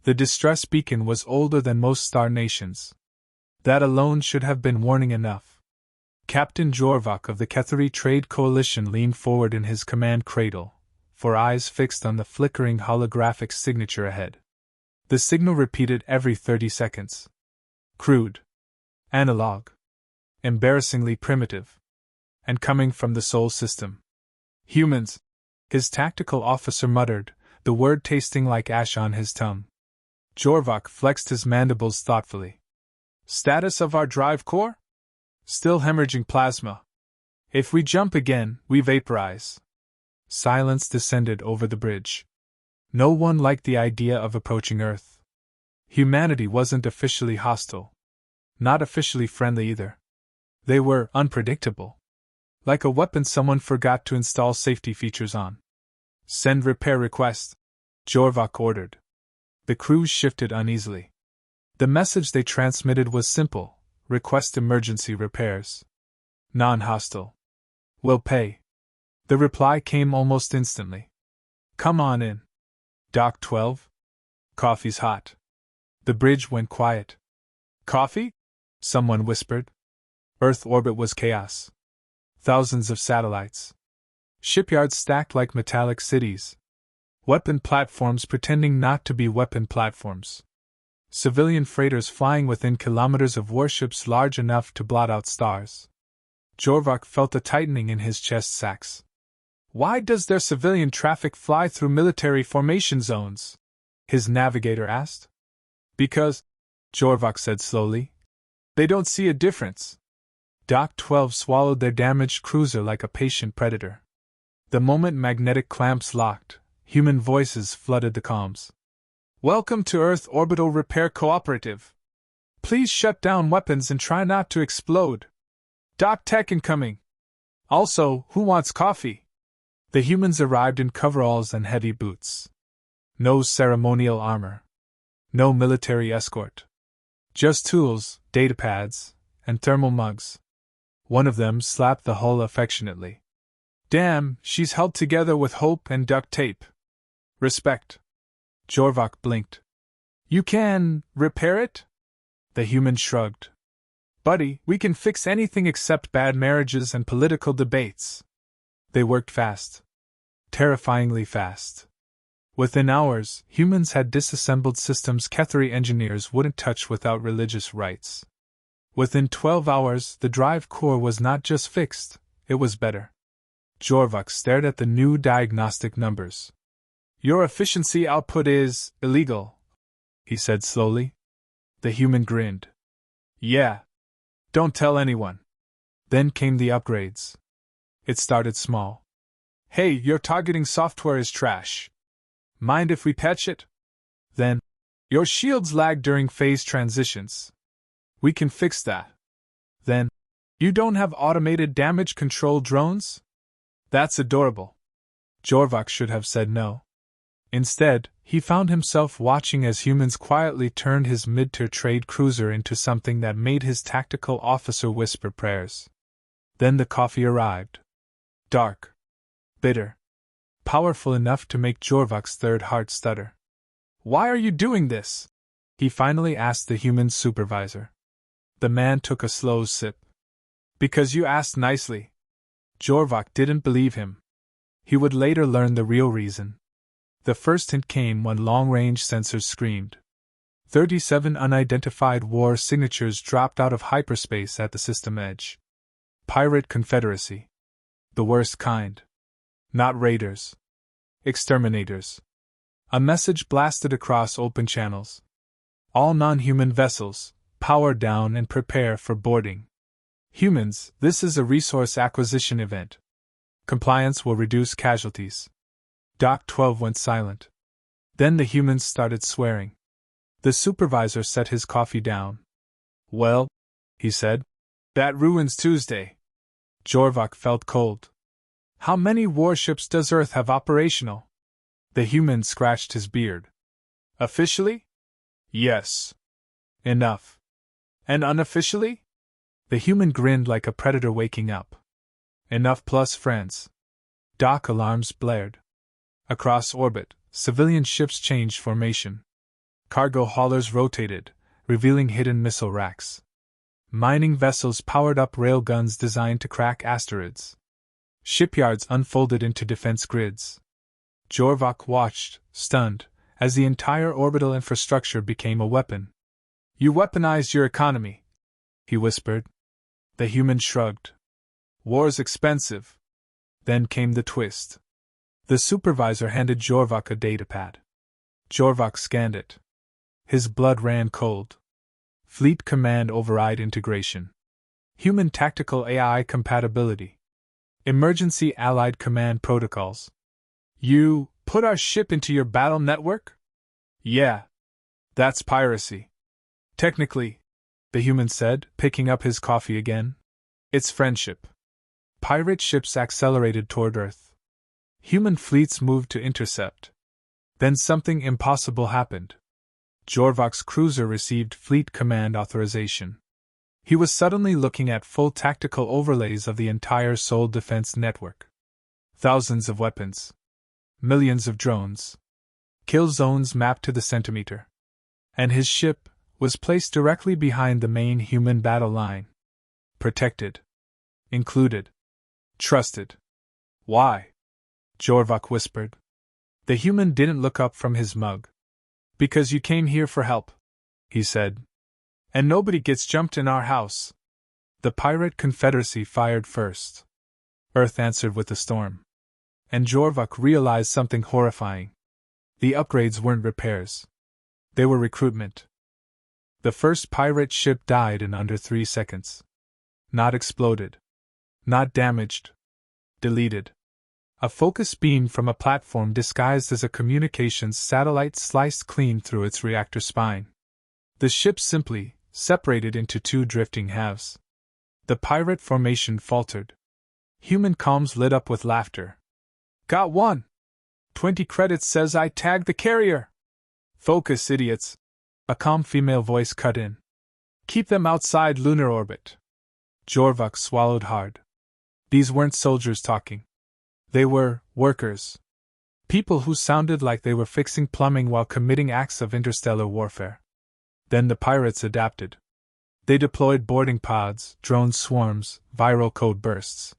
The distress beacon was older than most star nations. That alone should have been warning enough. Captain Jorvak of the Kethari Trade Coalition leaned forward in his command cradle, for eyes fixed on the flickering holographic signature ahead. The signal repeated every 30 seconds. Crude. Analog. Embarrassingly primitive. And coming from the Sol system. Humans, his tactical officer muttered, the word tasting like ash on his tongue. Jorvak flexed his mandibles thoughtfully. Status of our drive core? Still hemorrhaging plasma. If we jump again, we vaporize. Silence descended over the bridge. No one liked the idea of approaching Earth. Humanity wasn't officially hostile. Not officially friendly either. They were unpredictable. Like a weapon someone forgot to install safety features on. Send repair request, Jorvak ordered. The crews shifted uneasily. The message they transmitted was simple: request emergency repairs. Non-hostile. Will pay. The reply came almost instantly. Come on in. Dock 12? Coffee's hot. The bridge went quiet. Coffee? Someone whispered. Earth orbit was chaos. Thousands of satellites. Shipyards stacked like metallic cities. Weapon platforms pretending not to be weapon platforms. Civilian freighters flying within kilometers of warships large enough to blot out stars. Jorvak felt a tightening in his chest sacs. Why does their civilian traffic fly through military formation zones? His navigator asked. Because, Jorvak said slowly, they don't see a difference. Dock 12 swallowed their damaged cruiser like a patient predator. The moment magnetic clamps locked, human voices flooded the comms. Welcome to Earth Orbital Repair Cooperative. Please shut down weapons and try not to explode. Dock Tech incoming. Also, who wants coffee? The humans arrived in coveralls and heavy boots. No ceremonial armor. No military escort. Just tools, datapads, and thermal mugs. One of them slapped the hull affectionately. Damn, she's held together with hope and duct tape. Respect. Jorvak blinked. You can repair it? The human shrugged. Buddy, we can fix anything except bad marriages and political debates. They worked fast. Terrifyingly fast. Within hours, humans had disassembled systems Kethari engineers wouldn't touch without religious rites. Within 12 hours, the drive core was not just fixed, it was better. Jorvak stared at the new diagnostic numbers. Your efficiency output is illegal, he said slowly. The human grinned. Yeah. Don't tell anyone. Then came the upgrades. It started small. Hey, your targeting software is trash. Mind if we patch it? Then, your shields lag during phase transitions. We can fix that. Then, you don't have automated damage control drones? That's adorable. Jorvak should have said no. Instead, he found himself watching as humans quietly turned his mid-tier trade cruiser into something that made his tactical officer whisper prayers. Then the coffee arrived. Dark. Bitter. Powerful enough to make Jorvak's third heart stutter. Why are you doing this? He finally asked the human supervisor. The man took a slow sip. Because you asked nicely. Jorvak didn't believe him. He would later learn the real reason. The first hint came when long-range sensors screamed. 37 unidentified war signatures dropped out of hyperspace at the system edge. Pirate Confederacy. The worst kind. Not raiders. Exterminators. A message blasted across open channels. All non-human vessels, power down and prepare for boarding. Humans, this is a resource acquisition event. Compliance will reduce casualties. Dock 12 went silent. Then the humans started swearing. The supervisor set his coffee down. Well, he said, that ruins Tuesday. Jorvak felt cold. How many warships does Earth have operational? The human scratched his beard. Officially? Yes. Enough. And unofficially? The human grinned like a predator waking up. Enough plus friends. Dock alarms blared. Across orbit, civilian ships changed formation. Cargo haulers rotated, revealing hidden missile racks. Mining vessels powered up railguns designed to crack asteroids. Shipyards unfolded into defense grids. Jorvak watched, stunned, as the entire orbital infrastructure became a weapon. "You weaponized your economy," he whispered. The human shrugged. "War's expensive." Then came the twist. The supervisor handed Jorvak a datapad. Jorvak scanned it. His blood ran cold. Fleet Command Override Integration. Human Tactical AI Compatibility. Emergency Allied Command Protocols. "You put our ship into your battle network?" "Yeah. That's piracy." "Technically," the human said, picking up his coffee again, "it's friendship." Pirate ships accelerated toward Earth. Human fleets moved to intercept. Then something impossible happened. Jorvak's cruiser received Fleet Command authorization. He was suddenly looking at full tactical overlays of the entire Sol defense network. Thousands of weapons. Millions of drones. Kill zones mapped to the centimeter. And his ship was placed directly behind the main human battle line. Protected. Included. Trusted. "Why?" Jorvak whispered. The human didn't look up from his mug. "Because you came here for help," he said. "And nobody gets jumped in our house." The Pirate Confederacy fired first. Earth answered with a storm. And Jorvak realized something horrifying. The upgrades weren't repairs. They were recruitment. The first pirate ship died in under 3 seconds. Not exploded. Not damaged. Deleted. A focus beam from a platform disguised as a communications satellite sliced clean through its reactor spine. The ship simply separated into 2 drifting halves. The pirate formation faltered. Human comms lit up with laughter. "Got one! 20 credits says I tagged the carrier!" "Focus, idiots!" a calm female voice cut in. "Keep them outside lunar orbit." Jorvak swallowed hard. These weren't soldiers talking. They were workers. People who sounded like they were fixing plumbing while committing acts of interstellar warfare. Then the pirates adapted. They deployed boarding pods, drone swarms, viral code bursts.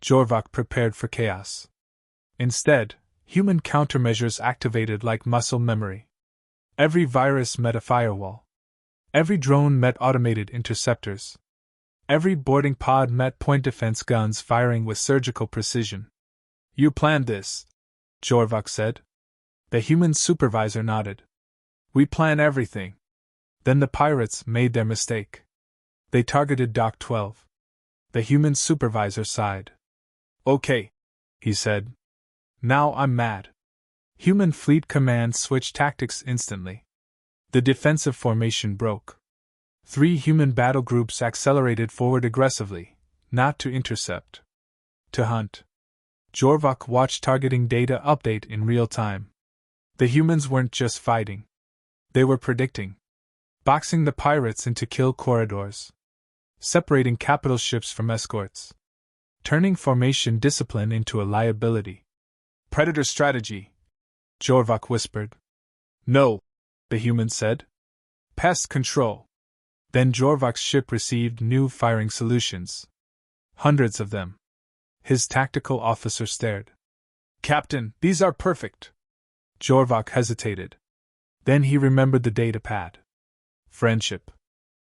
Jorvak prepared for chaos. Instead, human countermeasures activated like muscle memory. Every virus met a firewall. Every drone met automated interceptors. Every boarding pod met point defense guns firing with surgical precision. "You planned this," Jorvak said. The human supervisor nodded. "We plan everything." Then the pirates made their mistake. They targeted Dock 12. The human supervisor sighed. "Okay," he said. "Now I'm mad." Human Fleet Command switched tactics instantly. The defensive formation broke. 3 human battle groups accelerated forward aggressively, not to intercept, to hunt. Jorvak watched targeting data update in real time. The humans weren't just fighting. They were predicting. Boxing the pirates into kill corridors. Separating capital ships from escorts. Turning formation discipline into a liability. "Predator strategy," Jorvak whispered. "No," the human said. "Pest control." Then Jorvak's ship received new firing solutions. Hundreds of them. His tactical officer stared. "Captain, these are perfect." Jorvak hesitated. Then he remembered the datapad. Friendship.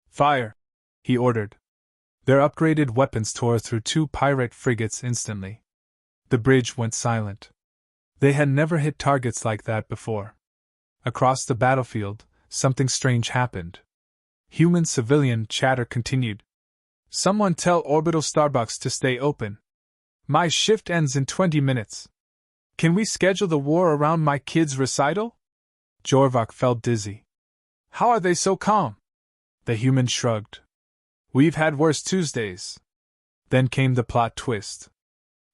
"Fire," he ordered. Their upgraded weapons tore through 2 pirate frigates instantly. The bridge went silent. They had never hit targets like that before. Across the battlefield, something strange happened. Human-civilian chatter continued. "Someone tell Orbital Starbucks to stay open. My shift ends in 20 minutes. Can we schedule the war around my kid's recital?" Jorvak felt dizzy. "How are they so calm?" The human shrugged. "We've had worse Tuesdays." Then came the plot twist.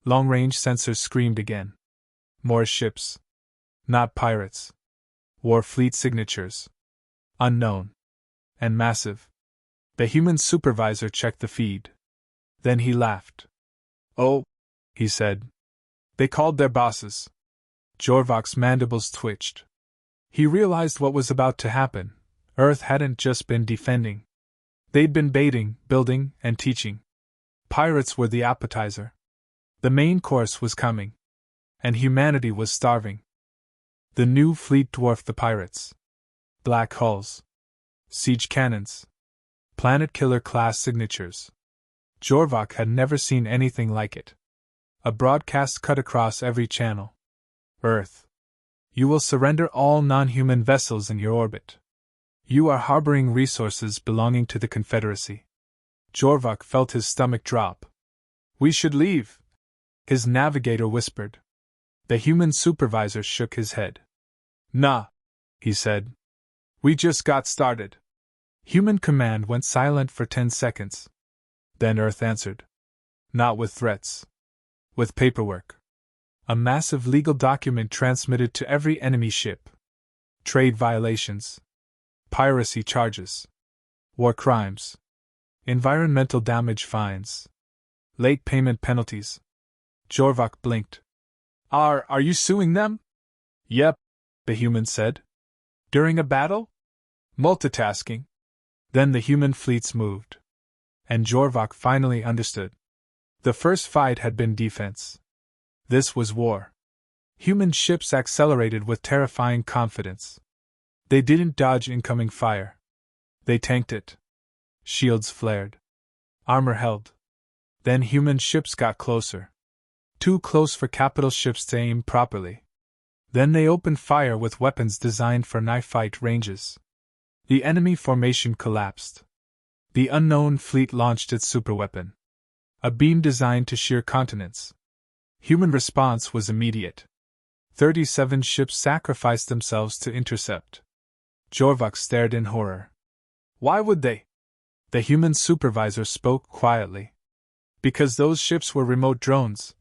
Long-range sensors screamed again. More ships. Not pirates. War fleet signatures. Unknown. And massive. The human supervisor checked the feed. Then he laughed. "Oh," he said. "They called their bosses." Jorvak's mandibles twitched. He realized what was about to happen. Earth hadn't just been defending. They'd been baiting, building, and teaching. Pirates were the appetizer. The main course was coming. And humanity was starving. The new fleet dwarfed the pirates. Black hulls. Siege cannons. Planet killer class signatures. Jorvak had never seen anything like it. A broadcast cut across every channel. Earth. You will surrender all non-human vessels in your orbit. You are harboring resources belonging to the Confederacy. Jorvak felt his stomach drop. We should leave, his navigator whispered. The human supervisor shook his head. Nah, he said. We just got started. Human command went silent for 10 seconds. Then Earth answered. Not with threats. With paperwork. A massive legal document transmitted to every enemy ship. Trade violations. Piracy charges. War crimes. Environmental damage fines. Late payment penalties. Jorvak blinked. Are you suing them? Yep, the human said. During a battle? Multitasking. Then the human fleets moved. And Jorvak finally understood. The first fight had been defense. This was war. Human ships accelerated with terrifying confidence. They didn't dodge incoming fire. They tanked it. Shields flared. Armor held. Then human ships got closer. Too close for capital ships to aim properly. Then they opened fire with weapons designed for knife-fight ranges. The enemy formation collapsed. The unknown fleet launched its superweapon. A beam designed to shear continents. Human response was immediate. 37 ships sacrificed themselves to intercept. Jorvak stared in horror. Why would they? The human supervisor spoke quietly. Because those ships were remote drones,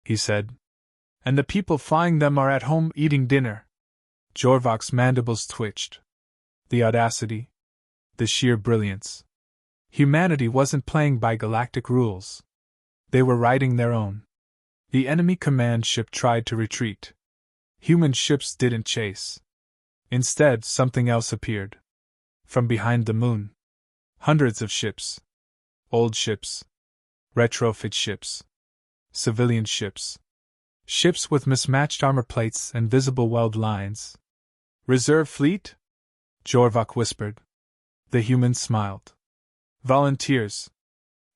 he said. And the people flying them are at home eating dinner. Jorvak's mandibles twitched. The audacity. The sheer brilliance. Humanity wasn't playing by galactic rules. They were writing their own. The enemy command ship tried to retreat. Human ships didn't chase. Instead, something else appeared. From behind the moon. Hundreds of ships. Old ships. Retrofit ships. Civilian ships. Ships with mismatched armor plates and visible weld lines. Reserve fleet? Jorvak whispered. The human smiled. Volunteers.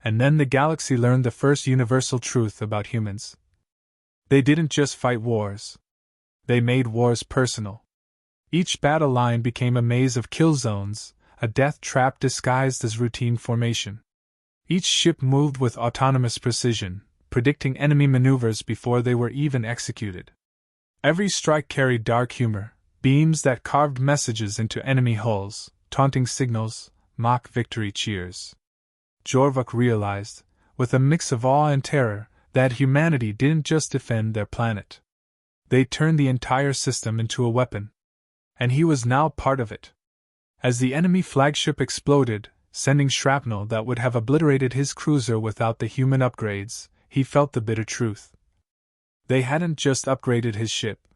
And then the galaxy learned the first universal truth about humans. They didn't just fight wars. They made wars personal. Each battle line became a maze of kill zones, a death trap disguised as routine formation. Each ship moved with autonomous precision, predicting enemy maneuvers before they were even executed. Every strike carried dark humor, beams that carved messages into enemy hulls, taunting signals, mock victory cheers. Jorvak realized, with a mix of awe and terror, that humanity didn't just defend their planet. They turned the entire system into a weapon. And he was now part of it. As the enemy flagship exploded, sending shrapnel that would have obliterated his cruiser without the human upgrades, he felt the bitter truth. They hadn't just upgraded his ship.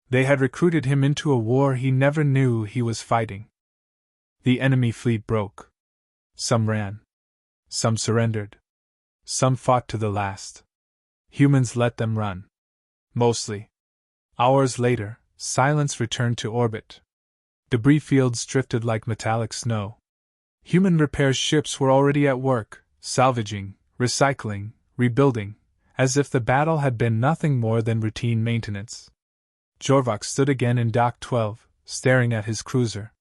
They had recruited him into a war he never knew he was fighting. The enemy fleet broke. Some ran. Some surrendered. Some fought to the last. Humans let them run. Mostly. Hours later, silence returned to orbit. Debris fields drifted like metallic snow. Human repair ships were already at work, salvaging, recycling, rebuilding, as if the battle had been nothing more than routine maintenance. Jorvak stood again in Dock 12, staring at his cruiser.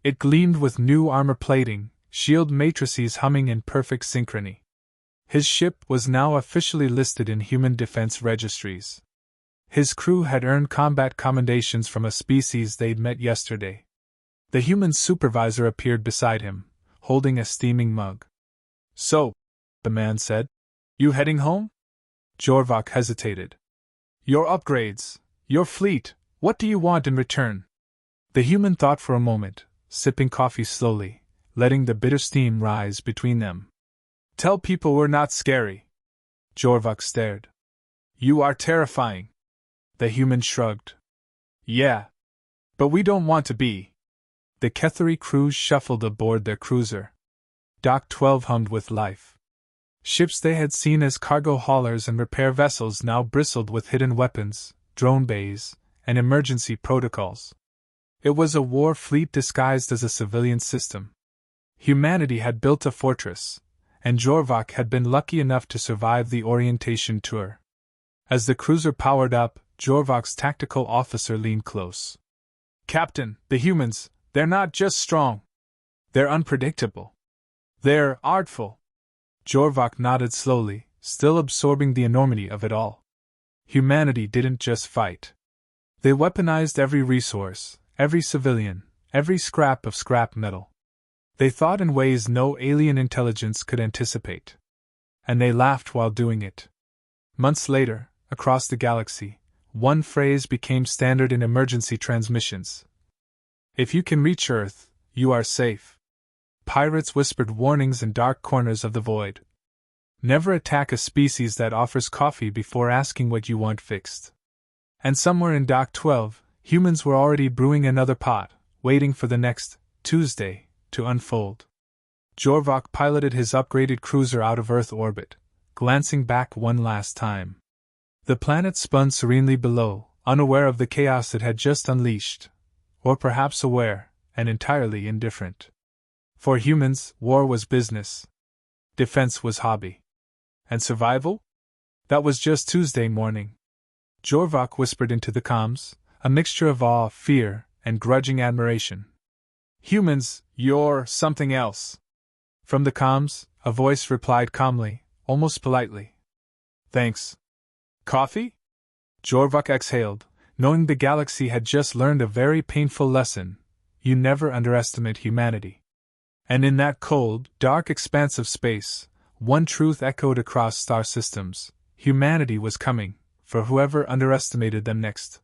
It gleamed with new armor plating, shield matrices humming in perfect synchrony. His ship was now officially listed in human defense registries. His crew had earned combat commendations from a species they'd met yesterday. The human supervisor appeared beside him, holding a steaming mug. So, the man said, you heading home? Jorvak hesitated. Your upgrades, your fleet, what do you want in return? The human thought for a moment, sipping coffee slowly, letting the bitter steam rise between them. Tell people we're not scary. Jorvak stared. You are terrifying. The human shrugged. Yeah. But we don't want to be. The Ketheri crews shuffled aboard their cruiser. Dock 12 hummed with life. Ships they had seen as cargo haulers and repair vessels now bristled with hidden weapons, drone bays, and emergency protocols. It was a war fleet disguised as a civilian system. Humanity had built a fortress, and Jorvak had been lucky enough to survive the orientation tour. As the cruiser powered up, Jorvak's tactical officer leaned close. "Captain, the humans, they're not just strong. They're unpredictable. They're artful." Jorvak nodded slowly, still absorbing the enormity of it all. Humanity didn't just fight. They weaponized every resource, every civilian, every scrap of scrap metal. They thought in ways no alien intelligence could anticipate. And they laughed while doing it. Months later, across the galaxy, one phrase became standard in emergency transmissions. "If you can reach Earth, you are safe." Pirates whispered warnings in dark corners of the void. Never attack a species that offers coffee before asking what you want fixed. And somewhere in Dock 12, humans were already brewing another pot, waiting for the next Tuesday to unfold. Jorvak piloted his upgraded cruiser out of Earth orbit, glancing back one last time. The planet spun serenely below, unaware of the chaos it had just unleashed, or perhaps aware, and entirely indifferent. For humans, war was business. Defense was hobby. And survival? That was just Tuesday morning. Jorvak whispered into the comms, a mixture of awe, fear, and grudging admiration. "Humans, you're something else." From the comms, a voice replied calmly, almost politely. "Thanks. Coffee?" Jorvak exhaled, knowing the galaxy had just learned a very painful lesson: you never underestimate humanity. And in that cold, dark expanse of space, one truth echoed across star systems: humanity was coming, for whoever underestimated them next.